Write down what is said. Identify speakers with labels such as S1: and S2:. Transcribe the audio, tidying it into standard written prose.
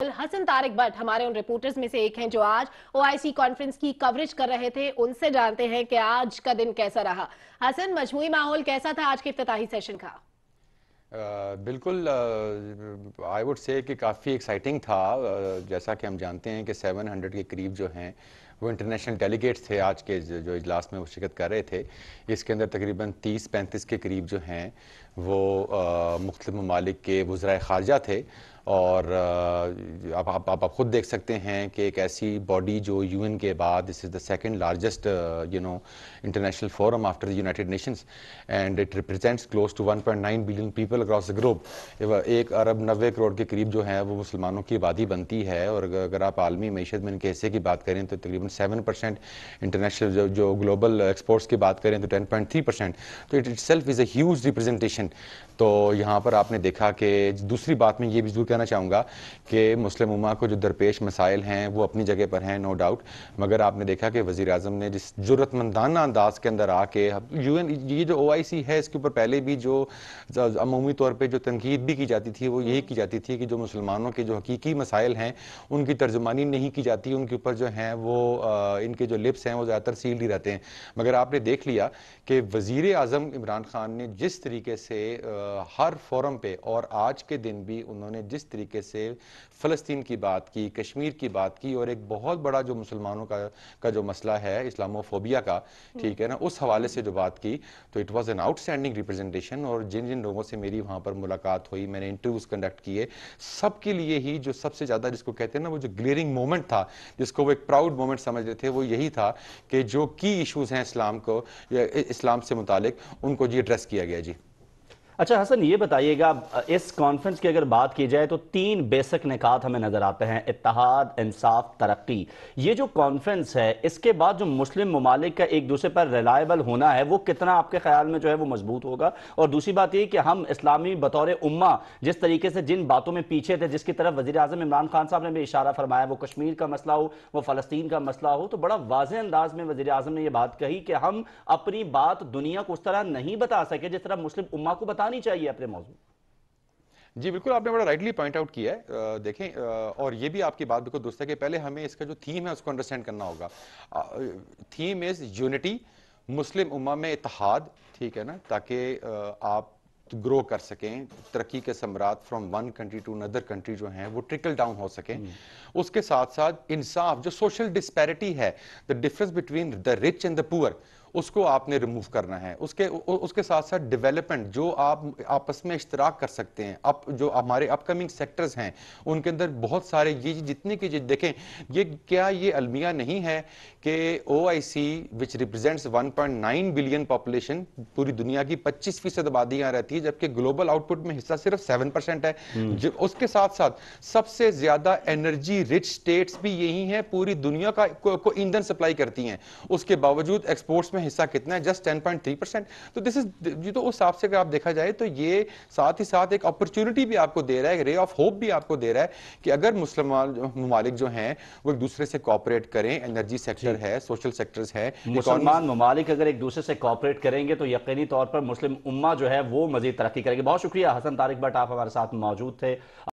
S1: हसन तारिक भट्ट हमारे उन रिपोर्टर्स में से एक हैं जो आज ओआईसी कॉन्फ्रेंस की कवरेज कर रहे थे। उनसे जानते हैं कि आज का दिन कैसा रहा। हसन, मजमूई माहौल कैसा था आज के इफ्तिताही सेशन का?
S2: बिल्कुल, आई वुड से कि काफ़ी एक्साइटिंग था। जैसा कि हम जानते हैं कि 700 के करीब जो हैं वो इंटरनेशनल डेलीगेट्स थे आज के जो इजलास में वो शिरकत कर रहे थे। इसके अंदर तकरीबन 30-35 के करीब जो हैं वो मुख्तलिफ ममालिक के वज़राए ख़ारजा थे। और आप खुद देख सकते हैं कि एक ऐसी बॉडी जो यूएन के बाद this is the second largest international forum after the United Nations and it represents close to 1.9 billion people across the globe. 1 अरब 90 करोड़ के करीब जो है वो मुसलमानों की आबादी बनती है। और अगर आप आलमी मईशत में इनके हिस्से की बात करें तो तकरीबन 7%, इंटरनेशनल जो ग्लोबल एक्सपोर्ट्स की बात करें तो 10.3%। तो it self is a huge representation. तो यहाँ पर आपने देखा कि दूसरी बात में ये भी जरूर कहना चाहूँगा कि मुस्लिम उम्मा को जो दरपेश मसाइल हैं वो अपनी जगह पर हैं, नो डाउट। मगर आपने देखा कि वज़ीर आज़म ने जिस जुर्रतमंदाना अंदाज के अंदर आके यूएन, ये जो ओआईसी है इसके ऊपर पहले भी जो अमूमी तौर पे जो तनकीद भी की जाती थी वो यही की जाती थी कि जो मुसलमानों के जो हकीकी मसाइल हैं उनकी तर्जुमानी नहीं की जाती, उनके ऊपर जो हैं वो इनके जो लिप्स हैं वो ज़्यादातर सील्ड ही रहते हैं। मगर आपने देख लिया कि वज़ीर आज़म इमरान खान ने जिस तरीके से हर फोरम पे और आज के दिन भी उन्होंने जिस तरीके से फ़लस्तीन की बात की, कश्मीर की बात की और एक बहुत बड़ा जो मुसलमानों का जो मसला है इस्लामोफोबिया का, ठीक है ना, उस हवाले से जो बात की, तो it was an outstanding representation. और जिन जिन लोगों से मेरी वहाँ पर मुलाकात हुई, मैंने इंटरव्यूज़ कंडक्ट किए, सबके लिए ही जो सबसे ज़्यादा जिसको कहते हैं ना वो जो ग्लेयरिंग मोमेंट था, जिसको वो एक प्राउड मोमेंट समझ रहे थे, वो यही था कि जो की इशूज़ हैं इस्लाम को या इस्लाम से मुतालिक उनको जी एड्रेस किया गया। जी
S3: अच्छा हसन, ये बताइएगा, इस कॉन्फ्रेंस की अगर बात की जाए तो 3 बेसिक निकात हमें नजर आते हैं: इत्तेहाद, इंसाफ, तरक्की। ये जो कॉन्फ्रेंस है इसके बाद जो मुस्लिम ममालिक का एक दूसरे पर रिलायबल होना है वो कितना आपके ख्याल में जो है वो मजबूत होगा? और दूसरी बात ये कि हम इस्लामी बतौर उम्मा जिस तरीके से जिन बातों में पीछे थे, जिसकी तरफ वज़ीर आज़म इमरान खान साहब ने भी इशारा फरमाया, वो कश्मीर का मसला हो, वो फ़लस्तीन का मसला हो, तो बड़ा वाज़ेह अंदाज में वज़ीर आज़म ने ये बात कही कि हम अपनी बात दुनिया को उस तरह नहीं बता सके जिस तरह मुस्लिम उम्मा को नहीं चाहिए अपने मौजूद।
S2: जी बिल्कुल, आपने बड़ा राइटली पॉइंट आउट किया है। देखें, और ये भी आपकी बात बिल्कुल दुरुस्त है कि पहले हमें इसका जो थीम है उसको अंडरस्टैंड करना होगा। थीम इज यूनिटी, मुस्लिम उम्मा में इत्तेहाद, ठीक है ना, ताकि आप ग्रो कर सकें, तरक्की के समरात from one country to another country जो हैं वो ट्रिकल डाउन हो सकें। उसके साथ साथ इंसाफ, जो सोशल डिस्पैरिटी है, the difference between the rich and the poor, उसको आपने रिमूव करना है। उसके साथ साथ डेवलपमेंट, जो आप आपस में इश्तराक कर सकते हैं। जो हमारे अपकमिंग सेक्टर्स हैं उनके अंदर बहुत सारे ये जितने की देखें, ये क्या ये अलमिया नहीं है कि ओआईसी विच रिप्रेजेंट्स 1.9 बिलियन पॉपुलेशन, पूरी दुनिया की 25% आबादी यहाँ रहती है, जबकि ग्लोबल आउटपुट में हिस्सा सिर्फ 7% है। उसके साथ साथ सबसे ज्यादा एनर्जी रिच स्टेट्स भी यही हैं, पूरी दुनिया को ईंधन सप्लाई करती हैं, उसके बावजूद एक्सपोर्ट्स में हिस्सा कितना है? जस्ट 10.3%। तो दिस इज, तो उस हिसाब से अगर आप देखा जाए तो ये साथ ही साथ एक अपॉर्चुनिटी भी आपको दे रहा है, रे ऑफ होप भी आपको दे रहा है कि अगर मुसलमान ममालिक जो हैं वो एक दूसरे से कोऑपरेट करें, एनर्जी सेक्टर है, सोशल सेक्टर्स है,
S3: मुसलमान ममालिक अगर एक दूसरे से कोऑपरेट करेंगे तो यकीनी तौर पर मुस्लिम उम्मा जो है वो मजीद तरक्की करेगी। बहुत शुक्रिया हसन तारिक भट्ट, आप हमारे साथ मौजूद थे।